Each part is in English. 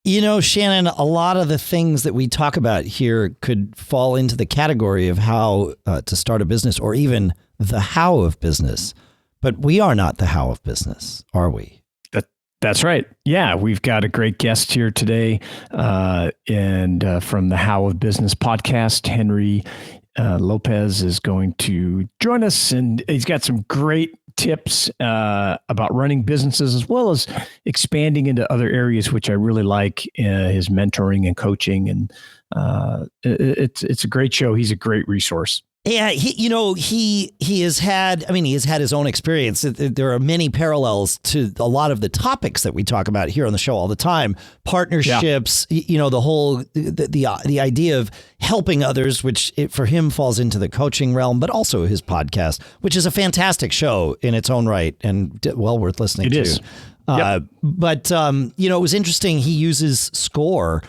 You know, Shannon, a lot of the things that we talk about here could fall into the category of how to start a business or even the how of business. But we are not the how of business, are we? That's right. Yeah, we've got a great guest here today and from the How of Business podcast, Henry Lopez is going to join us, and he's got some great tips about running businesses as well as expanding into other areas, which I really like, his mentoring and coaching. And it's a great show. He's a great resource. Yeah, he has had his own experience. There are many parallels to a lot of the topics that we talk about here on the show all the time. Partnerships, the whole the idea of helping others, which for him falls into the coaching realm, but also his podcast, which is a fantastic show in its own right and well worth listening to. It is. But it was interesting. He uses SCORE,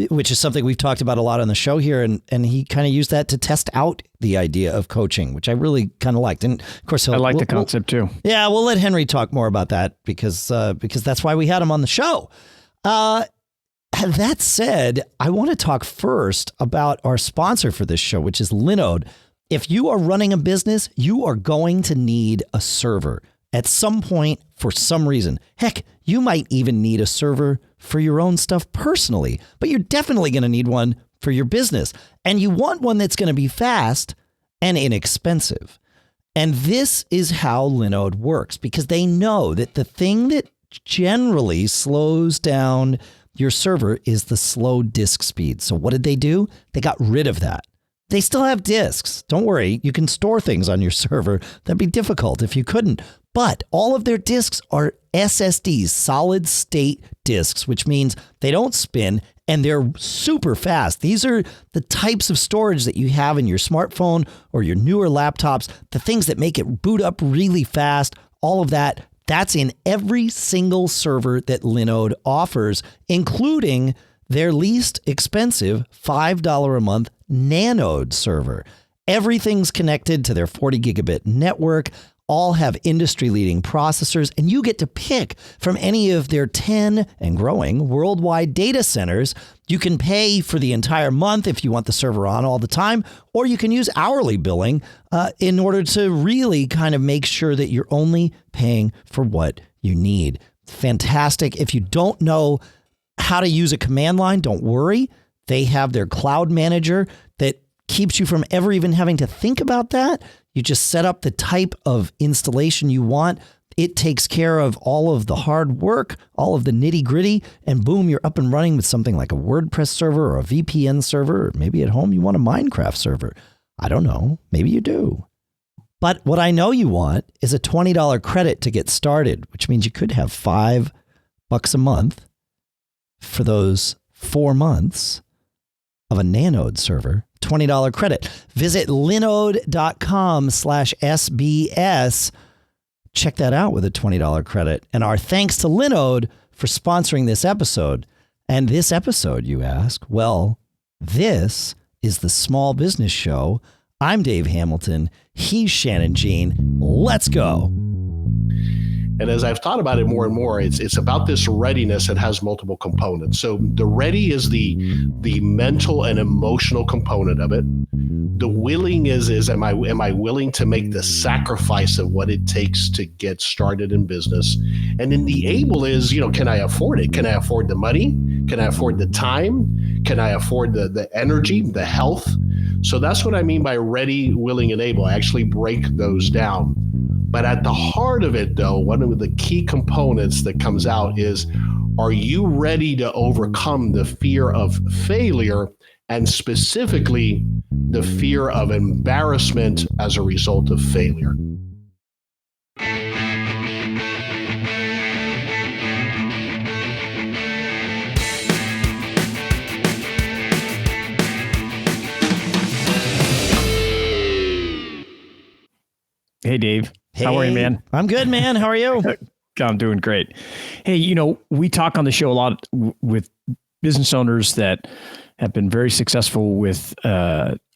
which is something we've talked about a lot on the show here. And he kind of used that to test out the idea of coaching, which I really kind of liked. And of course, I like the concept too. Yeah, we'll let Henry talk more about that because that's why we had him on the show. That said, I want to talk first about our sponsor for this show, which is Linode. If you are running a business, you are going to need a server at some point for some reason. Heck, you might even need a server for your own stuff personally, but you're definitely going to need one for your business. And you want one that's going to be fast and inexpensive. And this is how Linode works, because they know that the thing that generally slows down your server is the slow disk speed. So what did they do? They got rid of that. They still have disks. Don't worry, you can store things on your server. That'd be difficult if you couldn't. But all of their disks are SSDs, solid state disks, which means they don't spin and they're super fast. These are the types of storage that you have in your smartphone or your newer laptops, the things that make it boot up really fast, all of that. That's in every single server that Linode offers, including their least expensive $5 a month Nanode server. Everything's connected to their 40 gigabit network, all have industry-leading processors, and you get to pick from any of their 10 and growing worldwide data centers. You can pay for the entire month if you want the server on all the time, or you can use hourly billing in order to really kind of make sure that you're only paying for what you need. Fantastic. If you don't know how to use a command line, don't worry. They have their cloud manager that keeps you from ever even having to think about that. You just set up the type of installation you want. It takes care of all of the hard work, all of the nitty gritty, and boom, you're up and running with something like a WordPress server or a VPN server, or maybe at home you want a Minecraft server. I don't know. Maybe you do. But what I know you want is a $20 credit to get started, which means you could have $5 a month for those 4 months of a Nanode server. $20 credit. Visit linode.com/SBS. Check that out with a $20 credit. And our thanks to Linode for sponsoring this episode. And this episode, you ask? Well, this is the Small Business Show. I'm Dave Hamilton. He's Shannon Jean. Let's go. And as I've thought about it more and more, it's about this readiness that has multiple components. So the ready is the mental and emotional component of it. The willing is am I willing to make the sacrifice of what it takes to get started in business? And then the able is, can I afford it? Can I afford the money? Can I afford the time? Can I afford the energy, the health? So that's what I mean by ready, willing, and able. I actually break those down. But at the heart of it, though, one of the key components that comes out is, are you ready to overcome the fear of failure, and specifically the fear of embarrassment as a result of failure? Hey, Dave. Hey, how are you, man? I'm good, man. How are you? I'm doing great. Hey, we talk on the show a lot with business owners that have been very successful with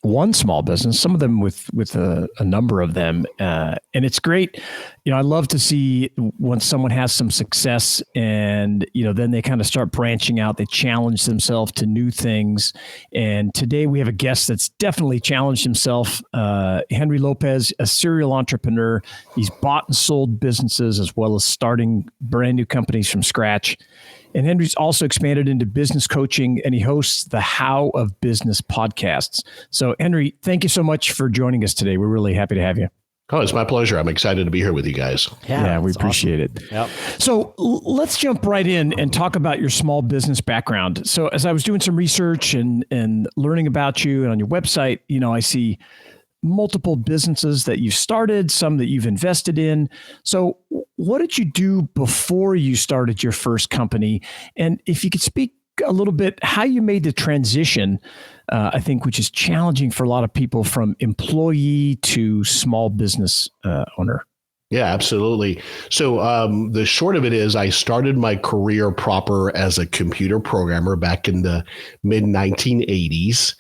one small business, some of them with a number of them. And it's great. I love to see when someone has some success and, then they kind of start branching out. They challenge themselves to new things. And today we have a guest that's definitely challenged himself. Henry Lopez, a serial entrepreneur. He's bought and sold businesses as well as starting brand new companies from scratch. And Henry's also expanded into business coaching, and he hosts the How of Business podcasts. So, Henry, thank you so much for joining us today. We're really happy to have you. Oh, it's my pleasure. I'm excited to be here with you guys. Yeah, we appreciate it. Yep. So let's jump right in and talk about your small business background. So as I was doing some research and learning about you and on your website, I see multiple businesses that you've started, some that you've invested in. So what did you do before you started your first company? And if you could speak a little bit how you made the transition, I think, which is challenging for a lot of people, from employee to small business owner. Yeah, absolutely. So the short of it is I started my career proper as a computer programmer back in the mid 1980s.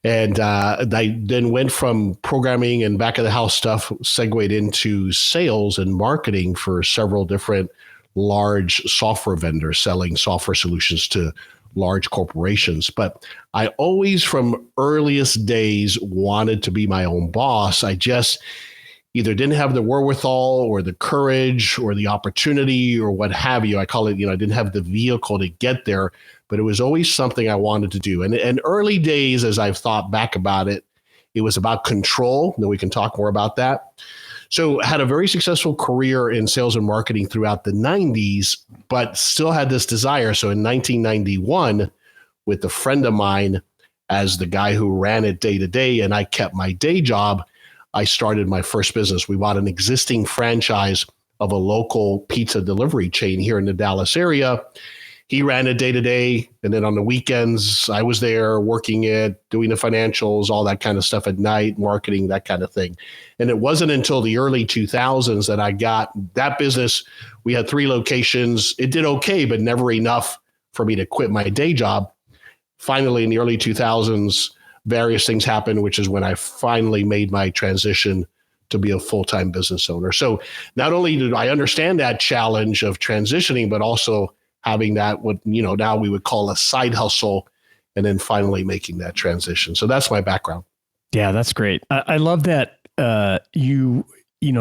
And I then went from programming and back of the house stuff, segued into sales and marketing for several different large software vendors selling software solutions to large corporations. But I always, from earliest days, wanted to be my own boss. I just either didn't have the wherewithal or the courage or the opportunity or what have you. I call it, I didn't have the vehicle to get there, but it was always something I wanted to do. And early days, as I've thought back about it, it was about control. And we can talk more about that. So had a very successful career in sales and marketing throughout the 90s, but still had this desire. So in 1991, with a friend of mine as the guy who ran it day to day, and I kept my day job, I started my first business. We bought an existing franchise of a local pizza delivery chain here in the Dallas area. He ran it day to day. And then on the weekends, I was there working it, doing the financials, all that kind of stuff at night, marketing, that kind of thing. And it wasn't until the early 2000s that I got that business. We had 3 locations. It did okay, but never enough for me to quit my day job. Finally, in the early 2000s, various things happened, which is when I finally made my transition to be a full-time business owner. So not only did I understand that challenge of transitioning, but also having that, what now we would call a side hustle, and then finally making that transition. So that's my background. Yeah, that's great. I love that you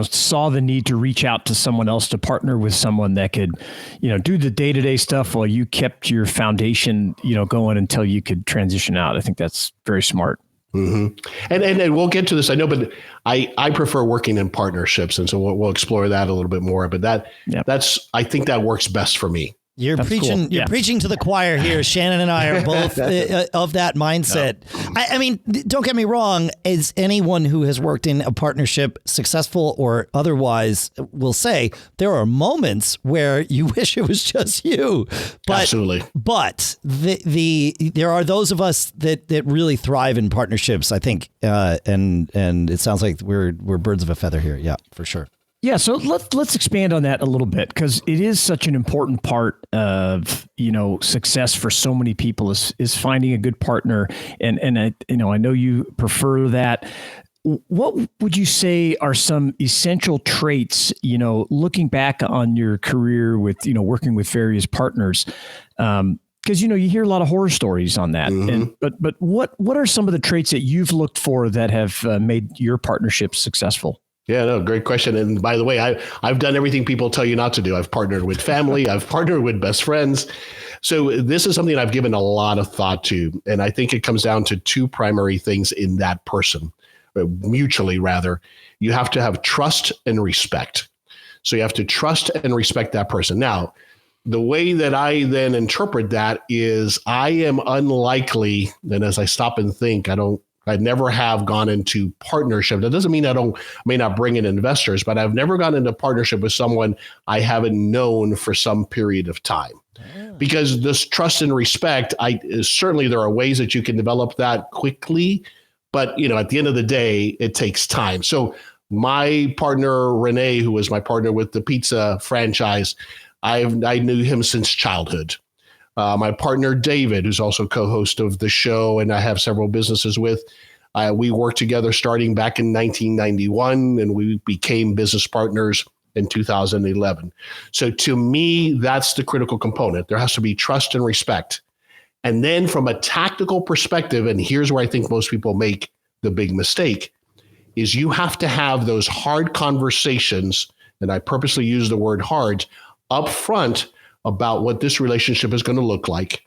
saw the need to reach out to someone else, to partner with someone that could, do the day-to-day stuff while you kept your foundation, going until you could transition out. I think that's very smart. Mm-hmm. And we'll get to this, I know, but I prefer working in partnerships. And so we'll explore that a little bit more, but that's, I think that works best for me. You're preaching to the choir here. Shannon and I are both of that mindset. No. I mean, don't get me wrong. As anyone who has worked in a partnership, successful or otherwise, will say, there are moments where you wish it was just you. But, absolutely. But there are those of us that really thrive in partnerships, I think. And it sounds like we're birds of a feather here. Yeah, for sure. Yeah, so let's expand on that a little bit, because it is such an important part of success for so many people is finding a good partner, and I know you prefer that. What would you say are some essential traits, looking back on your career with working with various partners? Because you hear a lot of horror stories on that, mm-hmm. but what are some of the traits that you've looked for that have made your partnership successful? Yeah, no, great question. And by the way, I've done everything people tell you not to do. I've partnered with family. I've partnered with best friends. So this is something I've given a lot of thought to. And I think it comes down to 2 primary things in that person, mutually rather. You have to have trust and respect. So you have to trust and respect that person. Now, the way that I then interpret that is I am unlikely, and as I stop and think, I never have gone into partnership. That doesn't mean I may not bring in investors, but I've never gone into partnership with someone I haven't known for some period of time. Because this trust and respect, certainly there are ways that you can develop that quickly, but at the end of the day, it takes time. So my partner, Renee, who was my partner with the pizza franchise, I knew him since childhood. My partner, David, who's also co-host of the show, and I have several businesses with, we worked together starting back in 1991, and we became business partners in 2011. So to me, that's the critical component. There has to be trust and respect. And then from a tactical perspective, and here's where I think most people make the big mistake, is you have to have those hard conversations, and I purposely use the word hard, up front about what this relationship is going to look like.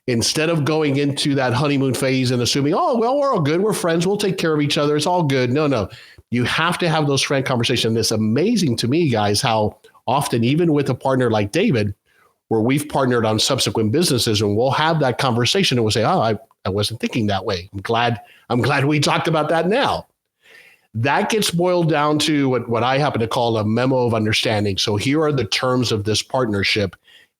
Instead of going into that honeymoon phase and assuming, oh, well, we're all good. We're friends. We'll take care of each other. It's all good. No. You have to have those frank conversations. It's amazing to me, guys, how often, even with a partner like David, where we've partnered on subsequent businesses, and we'll have that conversation and we'll say, oh, I wasn't thinking that way. I'm glad we talked about that now. That gets boiled down to what I happen to call a memo of understanding. So here are the terms of this partnership.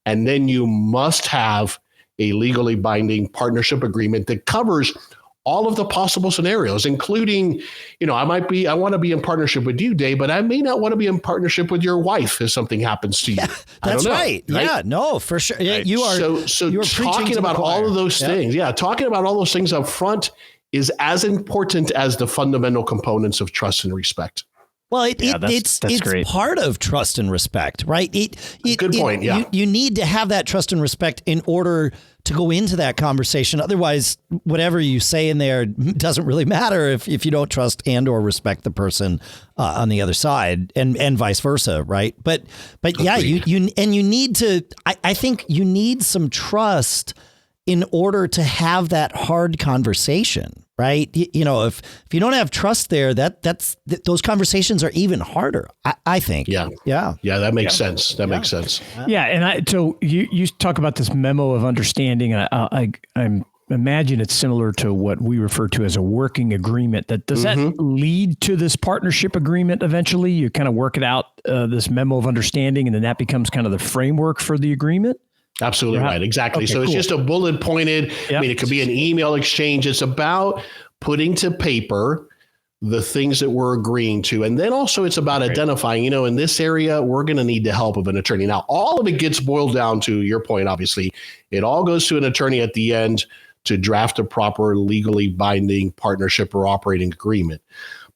And then you must have a legally binding partnership agreement that covers all of the possible scenarios, including, I want to be in partnership with you, Dave, but I may not want to be in partnership with your wife if something happens to you. Yeah, that's right. Yeah, no, for sure. Right. You are. So you are talking about all of those things. Yeah. Talking about all those things up front is as important as the fundamental components of trust and respect. Well, it's great. Part of trust and respect, right? Good point. Yeah. You need to have that trust and respect in order to go into that conversation. Otherwise, whatever you say in there doesn't really matter if you don't trust and or respect the person on the other side, and vice versa, right? But yeah, you need to. I think you need some trust in order to have that hard conversation, right? If you don't have trust there, those conversations are even harder, I think. Yeah, that makes sense. That makes sense. Yeah, and so you talk about this memo of understanding. I imagine it's similar to what we refer to as a working agreement. Does that lead to this partnership agreement eventually? You kind of work it out, this memo of understanding, and then that becomes kind of the framework for the agreement? Absolutely right. Exactly. Okay, so it's just a bullet pointed. Yep. I mean, it could be an email exchange. It's about putting to paper the things that we're agreeing to. And then also it's about identifying, in this area, we're going to need the help of an attorney. Now, all of it gets boiled down to your point, obviously. It all goes to an attorney at the end to draft a proper legally binding partnership or operating agreement.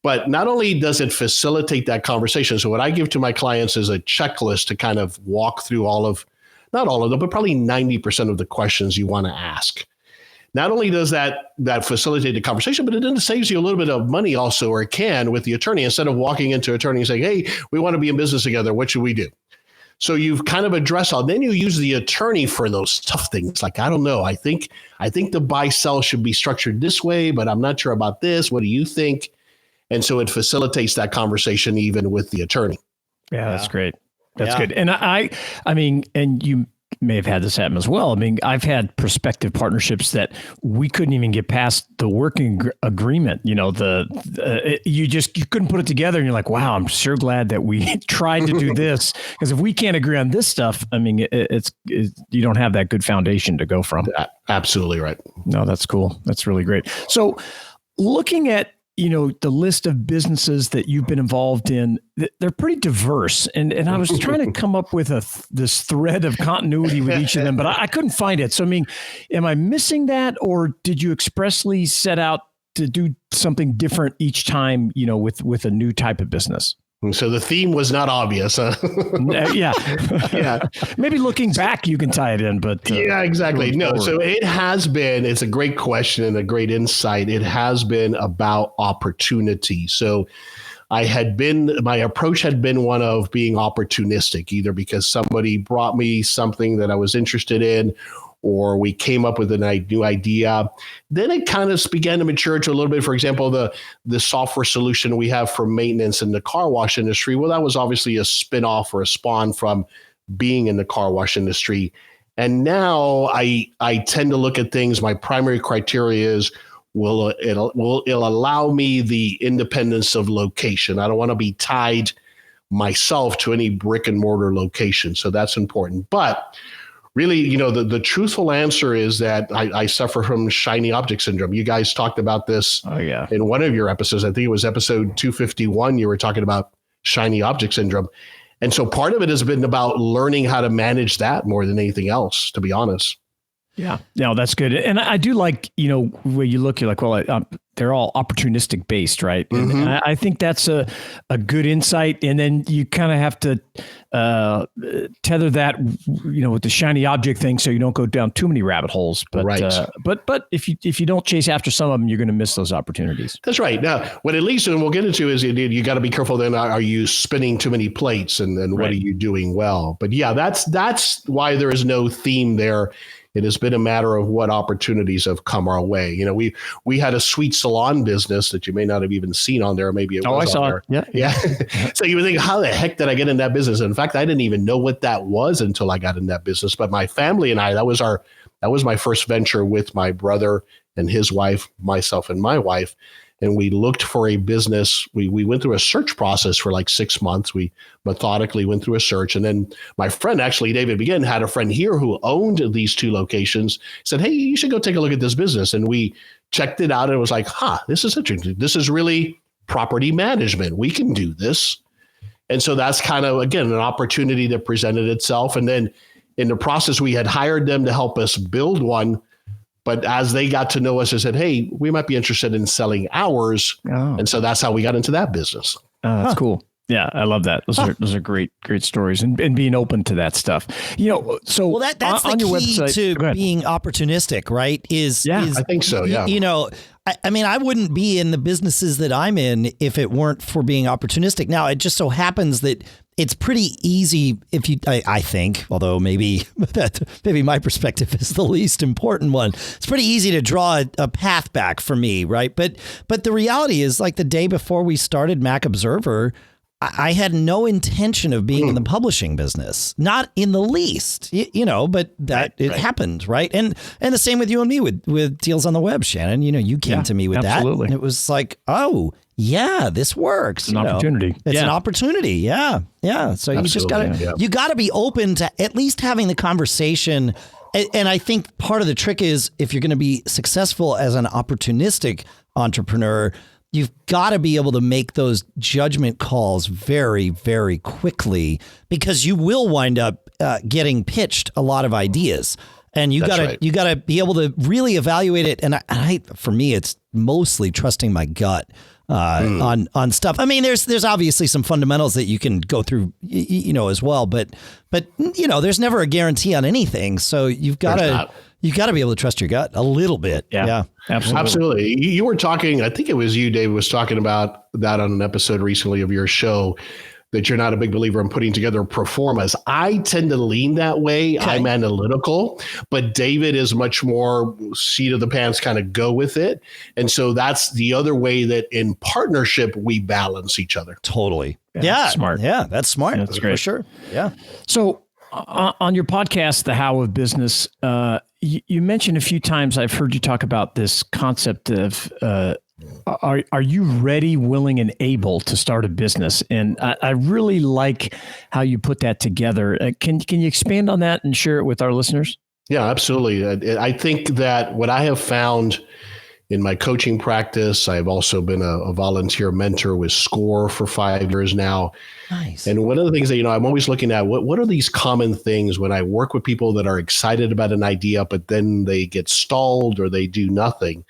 But not only does it facilitate that conversation. So what I give to my clients is a checklist to kind of walk through not all of them, but probably 90% of the questions you want to ask. Not only does that facilitate the conversation, but it then saves you a little bit of money also, or it can, with the attorney, instead of walking into an attorney and saying, hey, we want to be in business together. What should we do? So you've kind of addressed all. Then you use the attorney for those tough things. Like, I don't know. I think the buy-sell should be structured this way, but I'm not sure about this. What do you think? And so it facilitates that conversation even with the attorney. Yeah, that's great. That's good. And I mean, and you may have had this happen as well. I mean, I've had prospective partnerships that we couldn't even get past the working agreement. You couldn't put it together, and you're like, wow, I'm sure glad that we tried to do this, because if we can't agree on this stuff, I mean, it's you don't have that good foundation to go from. Absolutely right. No, that's cool. That's really great. So looking at the list of businesses that you've been involved in, they're pretty diverse. And I was trying to come up with this thread of continuity with each of them, but I couldn't find it. So, I mean, am I missing that, or did you expressly set out to do something different each time, with a new type of business? So the theme was not obvious. Huh? Yeah. Maybe looking back, you can tie it in, but yeah, exactly. No, so it's a great question and a great insight. It has been about opportunity. So my approach had been one of being opportunistic, either because somebody brought me something that I was interested in, or we came up with a new idea. Then it kind of began to mature to a little bit. For example, the software solution we have for maintenance in the car wash industry, well, that was obviously a spinoff or a spawn from being in the car wash industry. And now I tend to look at things. My primary criteria is, it'll allow me the independence of location. I don't want to be tied myself to any brick and mortar location. So that's important. But really, the truthful answer is that I suffer from shiny object syndrome. You guys talked about this in one of your episodes. I think it was episode 251. You were talking about shiny object syndrome. And so part of it has been about learning how to manage that more than anything else, to be honest. Yeah, no, that's good. And I do like, where you look, you're like, well, they're all opportunistic based, right? And I think that's a good insight. And then you kind of have to tether that, with the shiny object thing, so you don't go down too many rabbit holes. But but if you don't chase after some of them, you're going to miss those opportunities. That's right. Now, what it leads to, and we'll get into, is you got to be careful. Then, are you spinning too many plates, and what are you doing well? But yeah, that's why there is no theme there. It has been a matter of what opportunities have come our way. We had a sweet salon business that you may not have even seen on there. Maybe it was. I saw it. Yeah. So you would think, how the heck did I get in that business? In fact, I didn't even know what that was until I got in that business. But my family and I, that was my first venture with my brother and his wife, myself and my wife. And we looked for a business. We went through a search process for like 6 months. We methodically went through a search. And then my friend, actually, David Begin, had a friend here who owned these 2 locations, said, hey, you should go take a look at this business. And we checked it out and it was like, this is interesting. This is really property management. We can do this. And so that's kind of, again, an opportunity that presented itself. And then in the process, we had hired them to help us build one. But as they got to know us, they said, hey, we might be interested in selling ours. Oh. And so that's how we got into that business. Oh, that's cool. Yeah, I love that. Those are great stories, and being open to that stuff. So that's on the your key website, to being opportunistic, right? I think so. Yeah. I mean, I wouldn't be in the businesses that I'm in if it weren't for being opportunistic. Now, it just so happens that it's pretty easy if you, I think, although maybe my perspective is the least important one. It's pretty easy to draw a path back for me, right? But the reality is, like, the day before we started Mac Observer, I had no intention of being in the publishing business, not in the least, but it happened. Right. And the same with you and me with Deals on the Web, Shannon. You came to me with absolutely. that. And it was like, oh, yeah, this works. It's an opportunity. It's an opportunity. Yeah. Yeah. So you got to be open to at least having the conversation. And I think part of the trick is, if you're going to be successful as an opportunistic entrepreneur, you've got to be able to make those judgment calls very, very quickly, because you will wind up getting pitched a lot of ideas, and you got to be able to really evaluate it. And for me, it's mostly trusting my gut on stuff. I mean, there's obviously some fundamentals that you can go through, as well, but there's never a guarantee on anything. So you've got to be able to trust your gut a little bit. Yeah. Absolutely. You were talking, I think it was you, Dave, was talking about that on an episode recently of your show, that you're not a big believer in putting together pro formas. I tend to lean that way. Okay. I'm analytical, but David is much more seat of the pants, kind of go with it. And so that's the other way that in partnership, we balance each other. Totally. Yeah. Smart. Yeah. That's smart. That's great. For sure. Yeah. So on your podcast, The How of Business, you mentioned a few times, I've heard you talk about this concept of, are you ready, willing, and able to start a business? And I really like how you put that together. Can you expand on that and share it with our listeners? Yeah, absolutely. I think that what I have found in my coaching practice, I've also been a volunteer mentor with SCORE for 5 years now. Nice. And one of the things that, I'm always looking at, what are these common things when I work with people that are excited about an idea, but then they get stalled or they do nothing.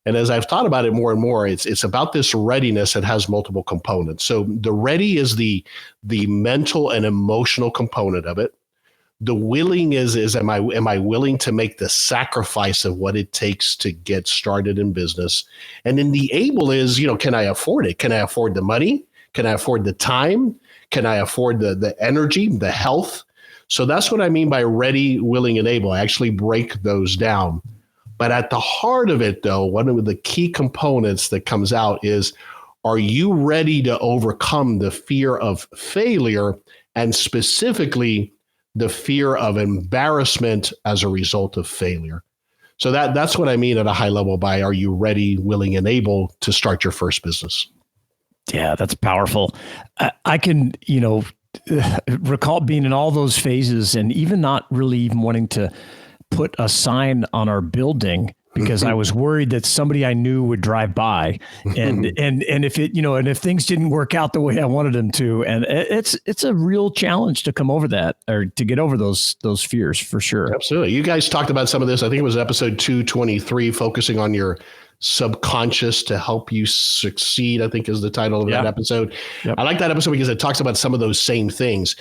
And as I've thought about it more and more, it's about this readiness that has multiple components. So the ready is the mental and emotional component of it. The willing is am I willing to make the sacrifice of what it takes to get started in business? And then the able is, can I afford it? Can I afford the money? Can I afford the time? Can I afford the energy, the health? So that's what I mean by ready, willing, and able. I actually break those down. But at the heart of it, though, one of the key components that comes out is, are you ready to overcome the fear of failure, and specifically the fear of embarrassment as a result of failure? So that's what I mean at a high level by, are you ready, willing, and able to start your first business? Yeah, that's powerful. I can, recall being in all those phases, and even not really even wanting to put a sign on our building because I was worried that somebody I knew would drive by and if it, and if things didn't work out the way I wanted them to, and it's a real challenge to come over that, or to get over those fears, for sure. Absolutely. You guys talked about some of this. I think it was episode 223, focusing on your subconscious to help you succeed, I think is the title of that episode. Yep. I like that episode because it talks about some of those same things.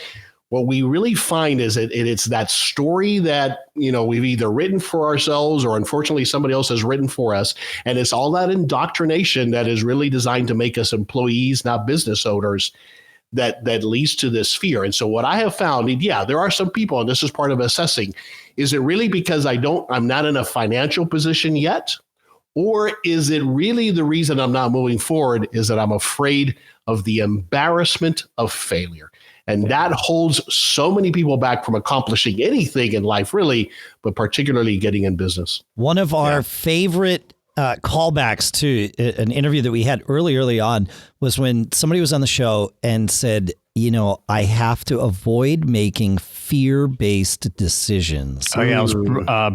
What we really find is that it's that story that, we've either written for ourselves or unfortunately somebody else has written for us. And it's all that indoctrination that is really designed to make us employees, not business owners, that leads to this fear. And so what I have found, there are some people, and this is part of assessing, is it really because I'm not in a financial position yet? Or is it really the reason I'm not moving forward is that I'm afraid of the embarrassment of failure? And that holds so many people back from accomplishing anything in life, really, but particularly getting in business. One of our favorite callbacks to an interview that we had early on was when somebody was on the show and said, I have to avoid making fear-based decisions. Oh, yeah. It was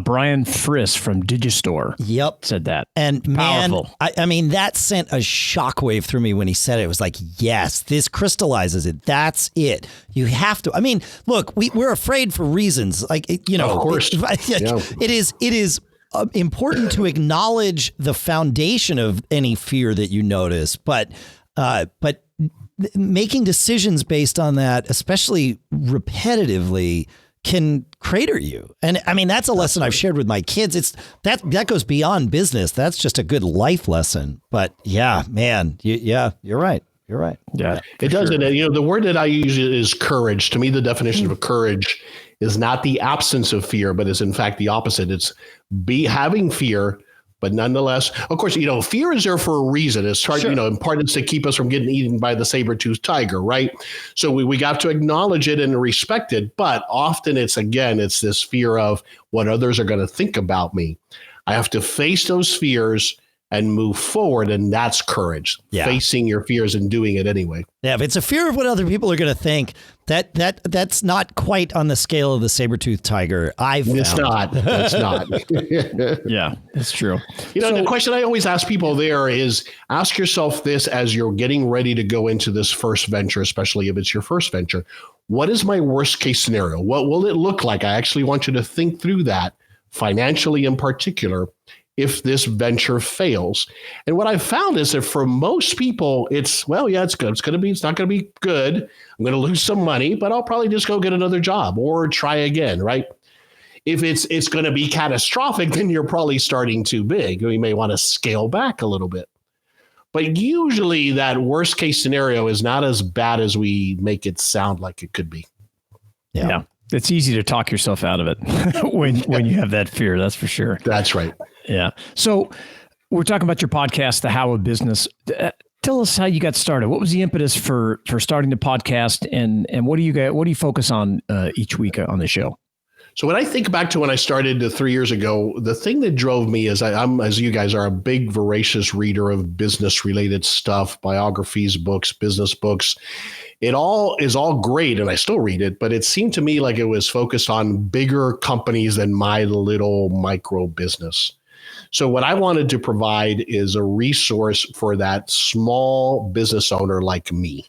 Brian Friss from Digistore. Yep. Said that. And powerful. Man, I mean, that sent a shockwave through me when he said it. It was like, yes, this crystallizes it. That's it. You have to. I mean, look, we're afraid for reasons. Like, of course. It is important to acknowledge the foundation of any fear that you notice, but making decisions based on that, especially repetitively, can crater you. And I mean, that's a lesson I've shared with my kids. It's that goes beyond business. That's just a good life lesson. But yeah, man, you're right. You're right. Yeah, it does. Sure. And the word that I use is courage. To me, the definition of courage is not the absence of fear, but is in fact the opposite. It's having fear, but nonetheless, of course, fear is there for a reason. It's hard, in part it's to keep us from getting eaten by the saber-toothed tiger, right? So we got to acknowledge it and respect it. But often it's this fear of what others are going to think about me. I have to face those fears and move forward. And that's courage, facing your fears and doing it anyway. Yeah, if it's a fear of what other people are going to think, that's not quite on the scale of the saber-toothed tiger. It's not. Yeah, it's true. The question I always ask people there is, ask yourself this as you're getting ready to go into this first venture, especially if it's your first venture. What is my worst case scenario? What will it look like? I actually want you to think through that, financially in particular, if this venture fails. And what I've found is that for most people, it's good. It's not going to be good. I'm going to lose some money, but I'll probably just go get another job or try again, right? If it's going to be catastrophic, then you're probably starting too big. You may want to scale back a little bit. But usually that worst case scenario is not as bad as we make it sound like it could be. Yeah. It's easy to talk yourself out of it when you have that fear. That's for sure. That's right. Yeah. So we're talking about your podcast, The How of Business. Tell us how you got started. What was the impetus for starting the podcast, and what do you focus on each week on the show? So when I think back to when I started 3 years ago, the thing that drove me is I'm, as you guys are, a big voracious reader of business related stuff, biographies, books, business books. It all is all great, and I still read it, but it seemed to me like it was focused on bigger companies than my little micro business. So what I wanted to provide is a resource for that small business owner like me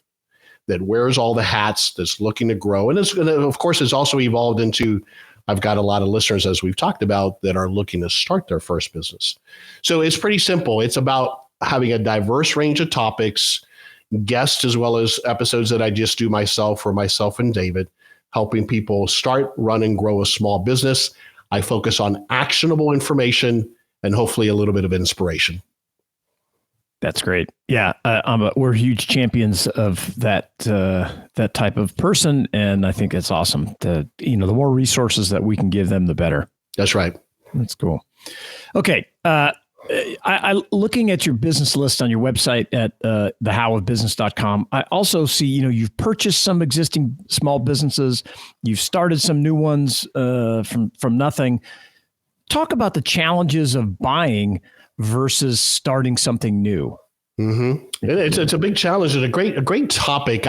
that wears all the hats, that's looking to grow. And of course, it's also evolved into, I've got a lot of listeners, as we've talked about, that are looking to start their first business. So it's pretty simple. It's about having a diverse range of topics, guests, as well as episodes that I just do myself and David, helping people start, run, and grow a small business. I focus on actionable information and hopefully a little bit of inspiration. That's great. Yeah, we're huge champions of that type of person, and I think it's awesome. The more resources that we can give them, the better. That's right. That's cool. Okay, I looking at your business list on your website at thehowofbusiness.com. I also see you've purchased some existing small businesses, you've started some new ones from nothing. Talk about the challenges of buying versus starting something new. Mm-hmm. It's a big challenge and a great topic.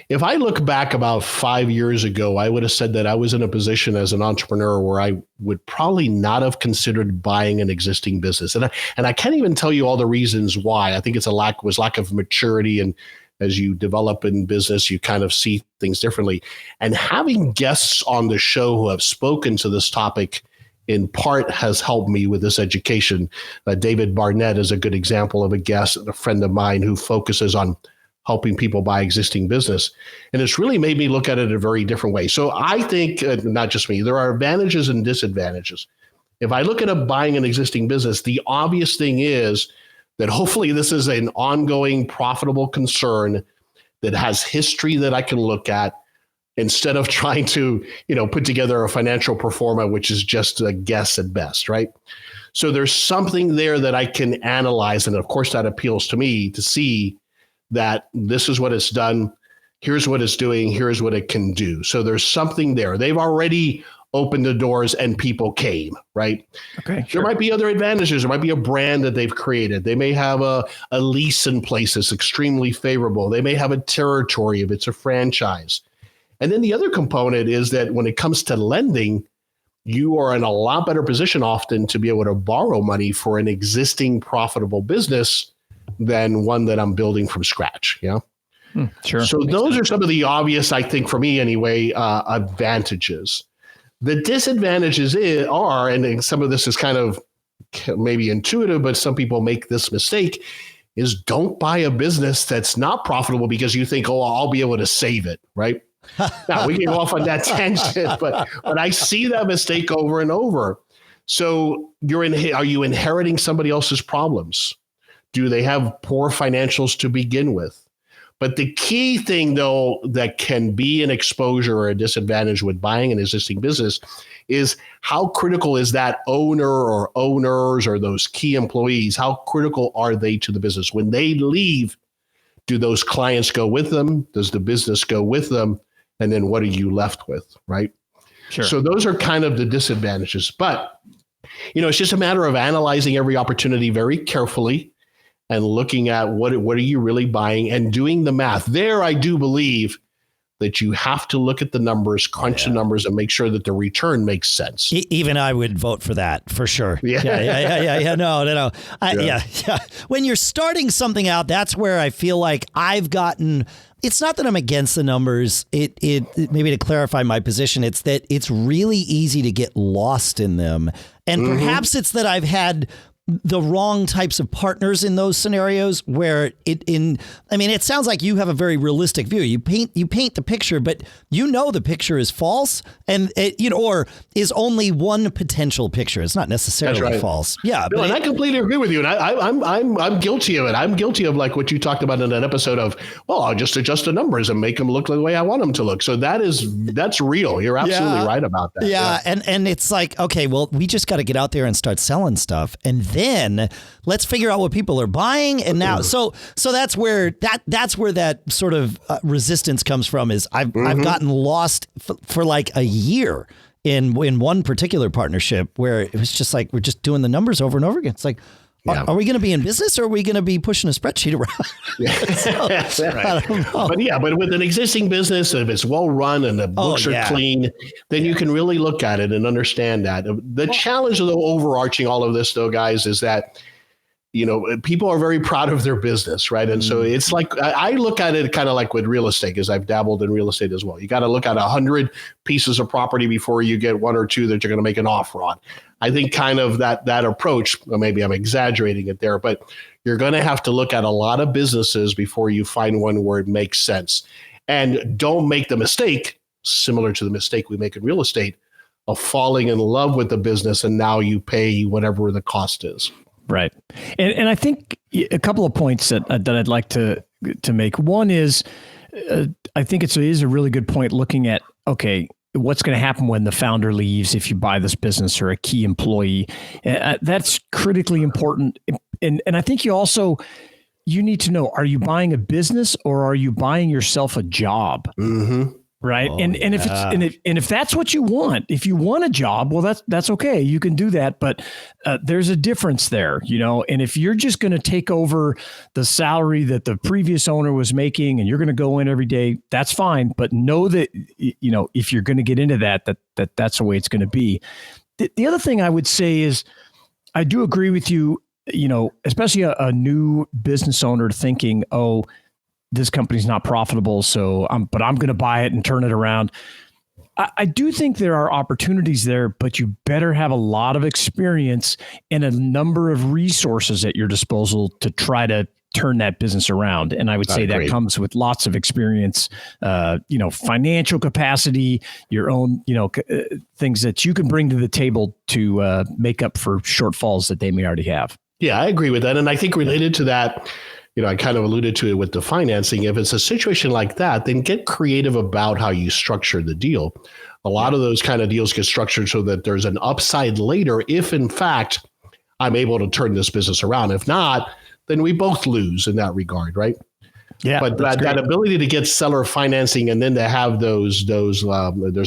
if I look back about 5 years ago, I would have said that I was in a position as an entrepreneur where I would probably not have considered buying an existing business. And I can't even tell you all the reasons why. I think it's lack of maturity. And as you develop in business, you kind of see things differently. And having guests on the show who have spoken to this topic in part has helped me with this education. David Barnett is a good example of a guest, a friend of mine who focuses on helping people buy existing business. And it's really made me look at it a very different way. So I think, not just me, there are advantages and disadvantages. If I look at buying an existing business, the obvious thing is that hopefully this is an ongoing profitable concern that has history that I can look at instead of trying to, put together a financial pro forma, which is just a guess at best, right? So there's something there that I can analyze. And of course, that appeals to me to see that this is what it's done. Here's what it's doing. Here's what it can do. So there's something there. They've already opened the doors and people came, right? Okay. Sure. There might be other advantages. There might be a brand that they've created. They may have a lease in place that's extremely favorable. They may have a territory if it's a franchise. And then the other component is that when it comes to lending, you are in a lot better position often to be able to borrow money for an existing profitable business than one that I'm building from scratch. Yeah. Sure. So those are some of the obvious, I think, for me anyway, advantages. The disadvantages are, and some of this is kind of maybe intuitive, but some people make this mistake, is don't buy a business that's not profitable because you think, oh, I'll be able to save it, right? Now, we can go off on that tangent, but I see that mistake over and over. So are you inheriting somebody else's problems? Do they have poor financials to begin with? But the key thing, though, that can be an exposure or a disadvantage with buying an existing business is how critical is that owner or owners or those key employees? How critical are they to the business? When they leave, do those clients go with them? Does the business go with them? And then what are you left with, right? Sure. So those are kind of the disadvantages. But, it's just a matter of analyzing every opportunity very carefully and looking at what are you really buying and doing the math. There, I do believe that you have to look at the numbers, crunch the numbers, and make sure that the return makes sense. Even I would vote for that for sure. Yeah. No. Yeah. When you're starting something out, that's where I feel like I've gotten. It's not that I'm against the numbers. It maybe to clarify my position, it's that it's really easy to get lost in them, and perhaps it's that I've had the wrong types of partners in those scenarios where it sounds like you have a very realistic view. You paint the picture, but the picture is false and or is only one potential picture. It's not necessarily false. Yeah. No, and I completely agree with you. And I'm guilty of it. I'm guilty of like what you talked about in that episode of, well, I'll just adjust the numbers and make them look the way I want them to look. So that's real. You're absolutely right about that. Yeah. And it's like, okay, well, we just got to get out there and start selling stuff. And then let's figure out what people are buying. And now, so that's where that sort of resistance comes from is I've gotten lost for like a year in one particular partnership where it was just like, we're just doing the numbers over and over again. It's like, are we going to be in business or are we going to be pushing a spreadsheet around? Right. But with an existing business, if it's well run and the books are clean, then you can really look at it and understand that. The challenge of the overarching all of this, though, guys, is that people are very proud of their business, right? And so it's like, I look at it kind of like with real estate, because I've dabbled in real estate as well. You got to look at 100 pieces of property before you get one or two that you're going to make an offer on. I think kind of that approach, well, maybe I'm exaggerating it there, but you're going to have to look at a lot of businesses before you find one where it makes sense. And don't make the mistake, similar to the mistake we make in real estate, of falling in love with the business and now you pay whatever the cost is. Right. And I think a couple of points that I'd like to make. One is, I think it is a really good point looking at, okay, what's going to happen when the founder leaves if you buy this business or a key employee. That's critically important. And I think you need to know, are you buying a business or are you buying yourself a job? Right. Oh, and if it's, and if that's what you want, if you want a job, well, that's okay. You can do that. But there's a difference there, and if you're just going to take over the salary that the previous owner was making and you're going to go in every day, that's fine. But know that, if you're going to get into that's the way it's going to be. The other thing I would say is I do agree with you, especially a new business owner thinking, oh, this company's not profitable, but I'm going to buy it and turn it around. I do think there are opportunities there, but you better have a lot of experience and a number of resources at your disposal to try to turn that business around. And I would say that comes with lots of experience, financial capacity, your own, things that you can bring to the table to make up for shortfalls that they may already have. Yeah, I agree with that. And I think related to that, I kind of alluded to it with the financing. If it's a situation like that, then get creative about how you structure the deal. A lot of those kind of deals get structured so that there's an upside later if, in fact, I'm able to turn this business around. If not, then we both lose in that regard, right? Yeah. But that ability to get seller financing and then to have those there's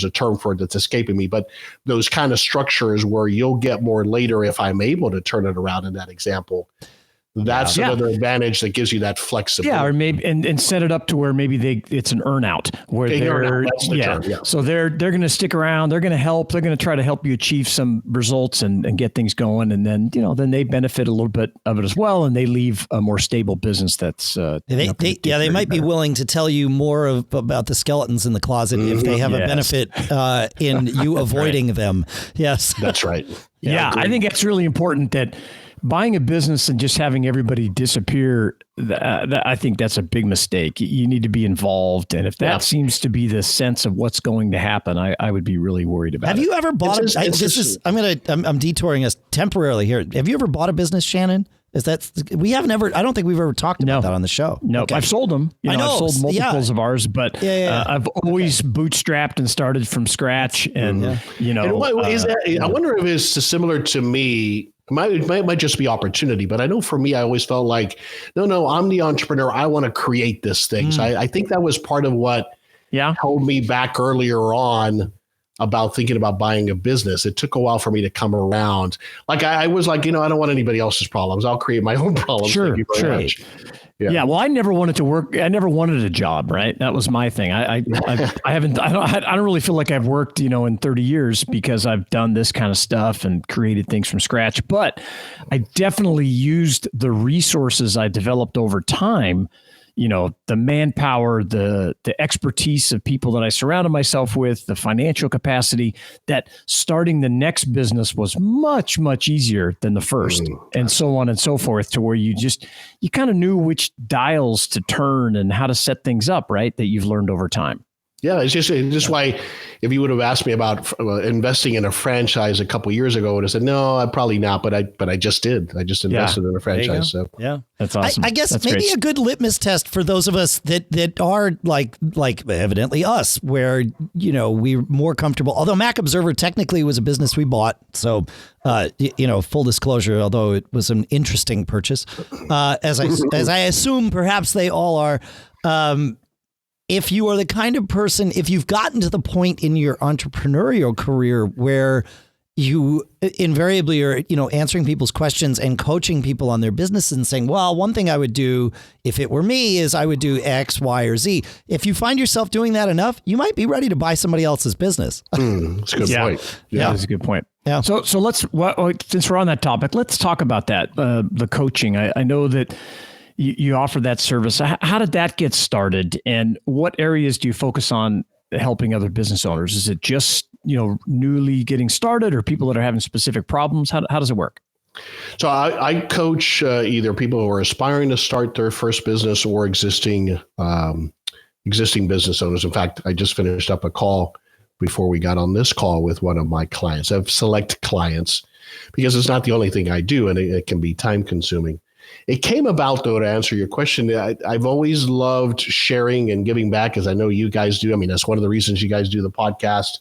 a term for it that's escaping me, but those kind of structures where you'll get more later if I'm able to turn it around in that example. That's another advantage that gives you that flexibility. Yeah, or maybe and set it up to where maybe it's an earnout where So they're going to stick around, they're going to help, they're going to try to help you achieve some results and get things going, and then then they benefit a little bit of it as well, and they leave a more stable business that's they might be willing to tell you more about the skeletons in the closet if they have a benefit in you avoiding them. Yes, that's right. Yeah, I think that's really important that. Buying a business and just having everybody disappear, I think that's a big mistake. You need to be involved. And if that seems to be the sense of what's going to happen, I would be really worried about it. Have you ever bought I'm detouring us temporarily here. Have you ever bought a business, Shannon? I don't think we've ever talked about that on the show. No, okay. I've sold them. I know. I've sold multiples of ours, but I've always bootstrapped and started from scratch. And, And what is that? I wonder if it's similar to me. It might just be opportunity, but I know for me, I always felt like, no, I'm the entrepreneur. I want to create this thing. So I think that was part of what held me back earlier on about thinking about buying a business. It took a while for me to come around. Like I was like, I don't want anybody else's problems. I'll create my own problems. Sure. Thank you very much. Yeah. Well, I never wanted to work. I never wanted a job. Right. That was my thing. I don't really feel like I've worked, in 30 years because I've done this kind of stuff and created things from scratch. But I definitely used the resources I developed over time, the manpower, the expertise of people that I surrounded myself with, the financial capacity, that starting the next business was much, much easier than the first, and so on and so forth, to where you kind of knew which dials to turn and how to set things up, right? That you've learned over time. Yeah, it's just why if you would have asked me about investing in a franchise a couple of years ago, I would have said, no, I'd probably not. But I just did. I just invested in a franchise. So that's awesome. I guess that's maybe great. A good litmus test for those of us that are like evidently us, where, we're more comfortable. Although Mac Observer technically was a business we bought. So, full disclosure, although it was an interesting purchase, as I assume perhaps they all are. If you are the kind of person, if you've gotten to the point in your entrepreneurial career where you invariably are, answering people's questions and coaching people on their business and saying, well, one thing I would do if it were me is I would do X, Y, or Z. If you find yourself doing that enough, you might be ready to buy somebody else's business. That's a good point. Yeah, that's a good point. Yeah. So let's, since we're on that topic, let's talk about that. The coaching. I know that you offer that service. How did that get started, and what areas do you focus on helping other business owners? Is it just, newly getting started, or people that are having specific problems? How does it work? So I coach either people who are aspiring to start their first business or existing business owners. In fact, I just finished up a call before we got on this call with one of my clients. I have select clients because it's not the only thing I do, and it can be time consuming. It came about, though, to answer your question. I've always loved sharing and giving back, as I know you guys do. I mean, that's one of the reasons you guys do the podcast.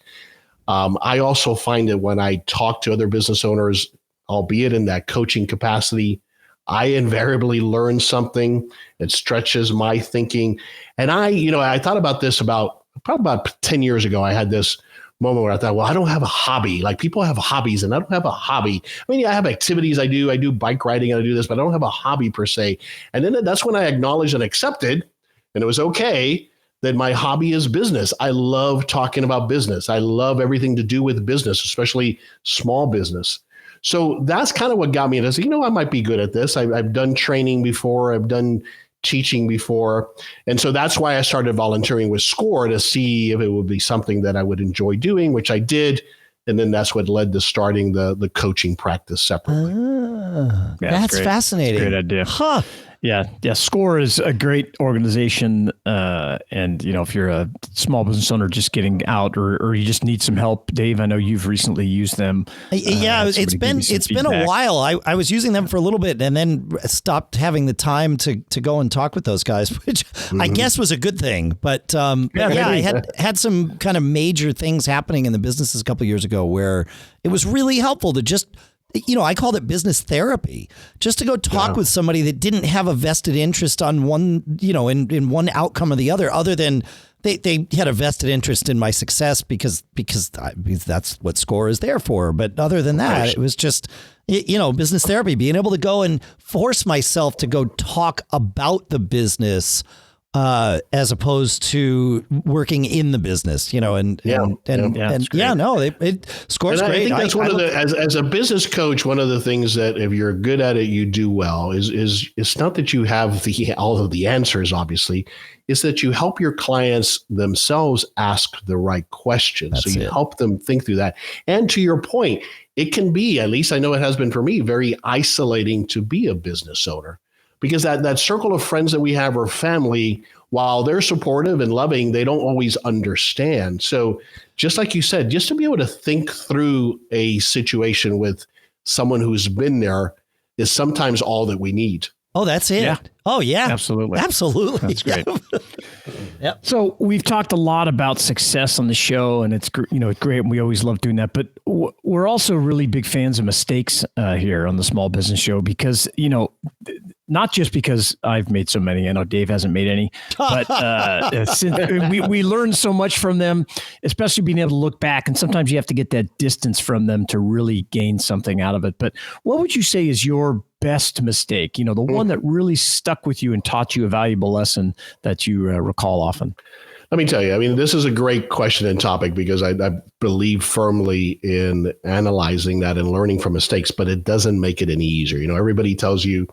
I also find that when I talk to other business owners, albeit in that coaching capacity, I invariably learn something. It stretches my thinking. And I thought about this about probably about 10 years ago, I had this moment where I thought, well, I don't have a hobby. Like people have hobbies and I don't have a hobby. I mean, I have activities I do bike riding and I do this, but I don't have a hobby per se. And then that's when I acknowledged and accepted, and it was okay, that my hobby is business. I love talking about business. I love everything to do with business, especially small business. So that's kind of what got me into this. I might be good at this. I've done training before. I've done teaching before. And so that's why I started volunteering with SCORE to see if it would be something that I would enjoy doing, which I did. And then that's what led to starting the coaching practice separately. That's fascinating. Great idea. Huh. Yeah. SCORE is a great organization. And, if you're a small business owner just getting out or you just need some help, Dave, I know you've recently used them. It's been a while. I was using them for a little bit and then stopped having the time to go and talk with those guys, which I guess was a good thing. But I had some kind of major things happening in the businesses a couple of years ago where it was really helpful to just, I called it business therapy, just to go talk with somebody that didn't have a vested interest on one, in one outcome or the other than they had a vested interest in my success because that's what SCORE is there for. But other than that, it was just, business therapy, being able to go and force myself to go talk about the business as opposed to working in the business, SCORE's great. I think that's one of the, as a business coach, one of the things that if you're good at it, you do well is it's not that you have all of the answers, obviously, is that you help your clients themselves ask the right questions. So you help them think through that. And to your point, it can be, at least I know it has been for me, very isolating to be a business owner. Because that circle of friends that we have or family, while they're supportive and loving, they don't always understand. So just like you said, just to be able to think through a situation with someone who's been there is sometimes all that we need. Oh, that's it. Yeah. Oh, yeah. Absolutely. That's great. Yep. So we've talked a lot about success on the show, and it's great. And we always love doing that. But we're also really big fans of mistakes here on the Small Business Show because, not just because I've made so many. I know Dave hasn't made any, but we learn so much from them, especially being able to look back. And sometimes you have to get that distance from them to really gain something out of it. But what would you say is your best mistake? The one that really stuck with you and taught you a valuable lesson that you recall often? Let me tell you, this is a great question and topic because I believe firmly in analyzing that and learning from mistakes, but it doesn't make it any easier. Everybody tells you,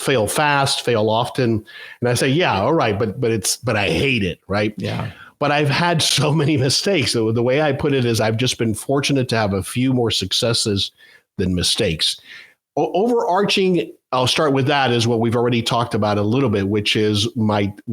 fail fast, fail often. And I say, yeah, all right, but I hate it, right? Yeah. But I've had so many mistakes. So the way I put it is I've just been fortunate to have a few more successes than mistakes. Overarching, I'll start with that, is what we've already talked about a little bit, which is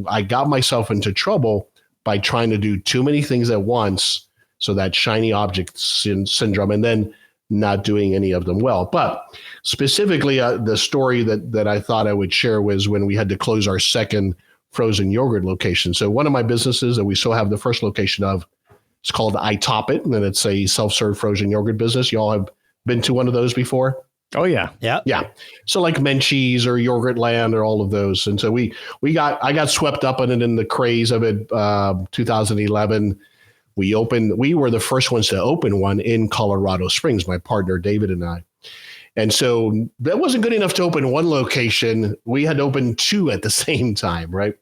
I got myself into trouble by trying to do too many things at once. So that shiny object syndrome, and then not doing any of them well. But specifically, the story that I thought I would share was when we had to close our second frozen yogurt location. So one of my businesses that we still have the first location of, it's called I Top It, and it's a self-serve frozen yogurt business. You all have been to one of those before? Oh, yeah. Yeah. Yeah. So like Menchie's or Yogurt Land or all of those. And so I got swept up in it in the craze of it. 2011, we were the first ones to open one in Colorado Springs, my partner, David, and I. And so that wasn't good enough to open one location. We had to open two at the same time. Right.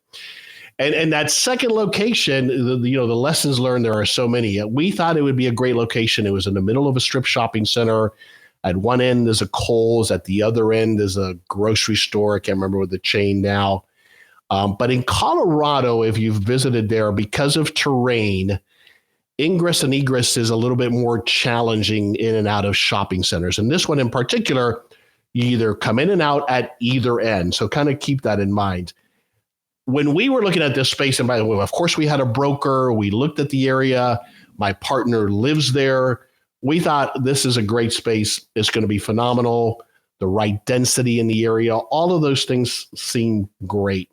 And that second location, the lessons learned, there are so many. We thought it would be a great location. It was in the middle of a strip shopping center. At one end, there's a Kohl's. At the other end, there's a grocery store. I can't remember what the chain now. But in Colorado, if you've visited there, because of terrain, ingress and egress is a little bit more challenging in and out of shopping centers. And this one in particular, you either come in and out at either end. So kind of keep that in mind. When we were looking at this space, and by the way, of course, we had a broker. We looked at the area. My partner lives there. We thought this is a great space. It's going to be phenomenal. The right density in the area, all of those things seemed great,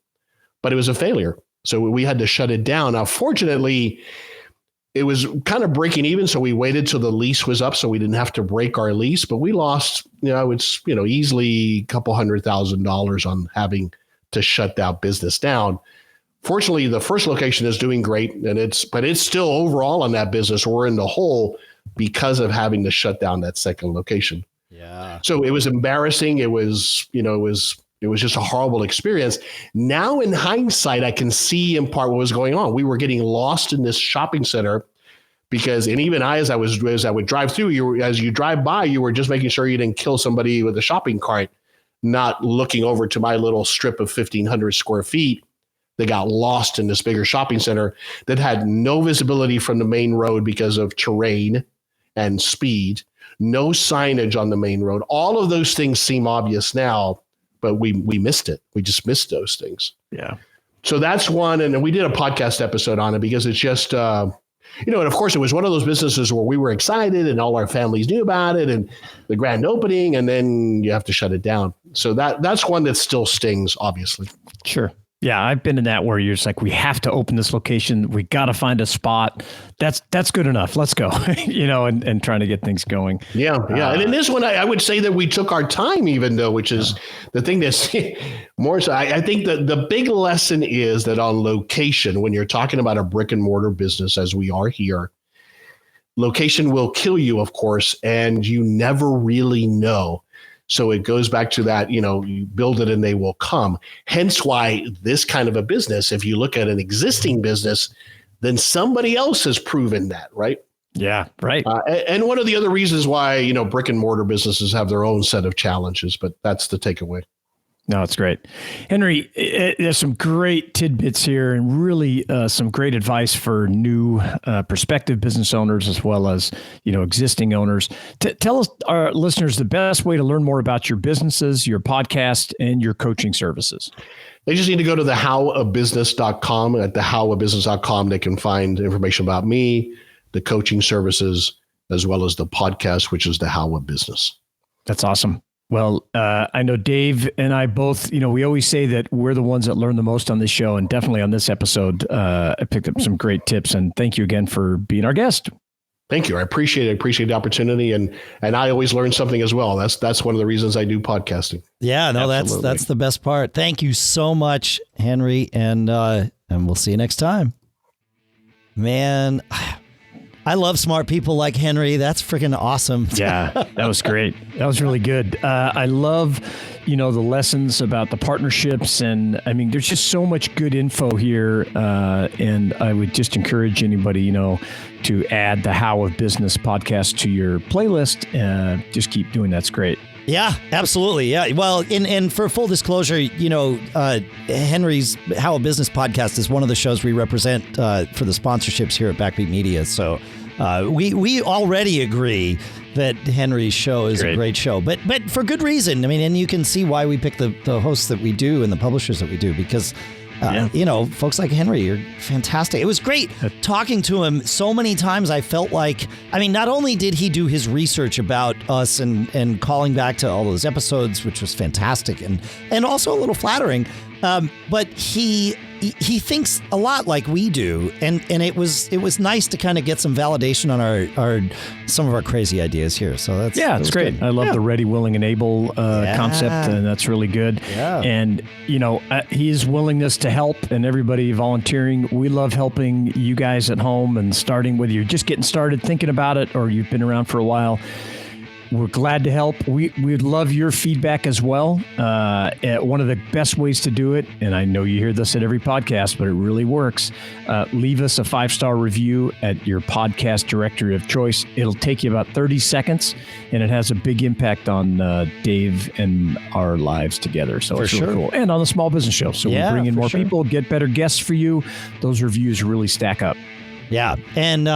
but it was a failure. So we had to shut it down. Now, fortunately, it was kind of breaking even. So we waited till the lease was up so we didn't have to break our lease, but we lost, easily a couple $100,000 on having to shut that business down. Fortunately, the first location is doing great, but it's still overall in that business. We're in the hole because of having to shut down that second location. Yeah. So it was embarrassing. It was just a horrible experience. Now in hindsight, I can see in part what was going on. We were getting lost in this shopping center and even as I would drive through, as you drive by, you were just making sure you didn't kill somebody with a shopping cart, not looking over to my little strip of 1,500 square feet that got lost in this bigger shopping center that had no visibility from the main road because of terrain and speed, no signage on the main road. All of those things seem obvious now, but we missed it. We just missed those things. Yeah. So that's one. And we did a podcast episode on it because it's just, and of course it was one of those businesses where we were excited and all our families knew about it and the grand opening, and then you have to shut it down. So that's one that still stings, obviously. Sure. Yeah, I've been in that where you're just like, we have to open this location. We got to find a spot. That's good enough. Let's go, and trying to get things going. Yeah. And in this one, I would say that we took our time, even though, which is the thing that's more so. I think that the big lesson is that on location, when you're talking about a brick and mortar business, as we are here, location will kill you, of course, and you never really know. So it goes back to that, you build it and they will come. Hence why this kind of a business, if you look at an existing business, then somebody else has proven that, right? Yeah, right. And one of the other reasons why, brick and mortar businesses have their own set of challenges, but that's the takeaway. No, it's great. Henry, there's some great tidbits here and really some great advice for new prospective business owners as well as, existing owners. Tell us, our listeners, the best way to learn more about your businesses, your podcast, and your coaching services. They just need to go to thehowofbusiness.com. At thehowofbusiness.com, they can find information about me, the coaching services, as well as the podcast, which is The How of Business. That's awesome. Well, I know Dave and I both, we always say that we're the ones that learn the most on this show, and definitely on this episode, I picked up some great tips, and thank you again for being our guest. Thank you. I appreciate it. I appreciate the opportunity, and I always learn something as well. That's one of the reasons I do podcasting. Yeah, no, that's the best part. Thank you so much, Henry, and we'll see you next time. Man, I love smart people like Henry. That's freaking awesome. Yeah, that was great. That was really good. I love, the lessons about the partnerships. And I mean, there's just so much good info here. And I would just encourage anybody, to add the How of Business podcast to your playlist. Just keep doing that. It's great. Yeah, absolutely. Yeah. Well, and for full disclosure, Henry's How a Business podcast is one of the shows we represent for the sponsorships here at Backbeat Media. So we already agree that Henry's show is a great show, but for good reason. I mean, and you can see why we pick the hosts that we do and the publishers that we do, because folks like Henry are fantastic. It was great talking to him so many times. I felt like, not only did he do his research about us and calling back to all those episodes, which was fantastic and also a little flattering, but he thinks a lot like we do, and it was nice to kind of get some validation on some of our crazy ideas here. So it's great. Good. I love the ready, willing, and able concept, and that's really good. Yeah. And his willingness to help and everybody volunteering. We love helping you guys at home and starting, whether you're just getting started thinking about it or you've been around for a while. We're glad to help. We'd love your feedback as well. One of the best ways to do it, and I know you hear this at every podcast, but it really works. Leave us a 5-star review at your podcast directory of choice. It'll take you about 30 seconds, and it has a big impact on Dave and our lives together. So it's really cool. And on the Small Business Show. So we bring in more people, get better guests for you. Those reviews really stack up. Yeah. And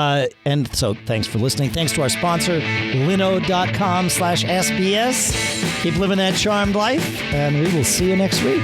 so thanks for listening. Thanks to our sponsor, linode.com/SBS. Keep living that charmed life, and we will see you next week.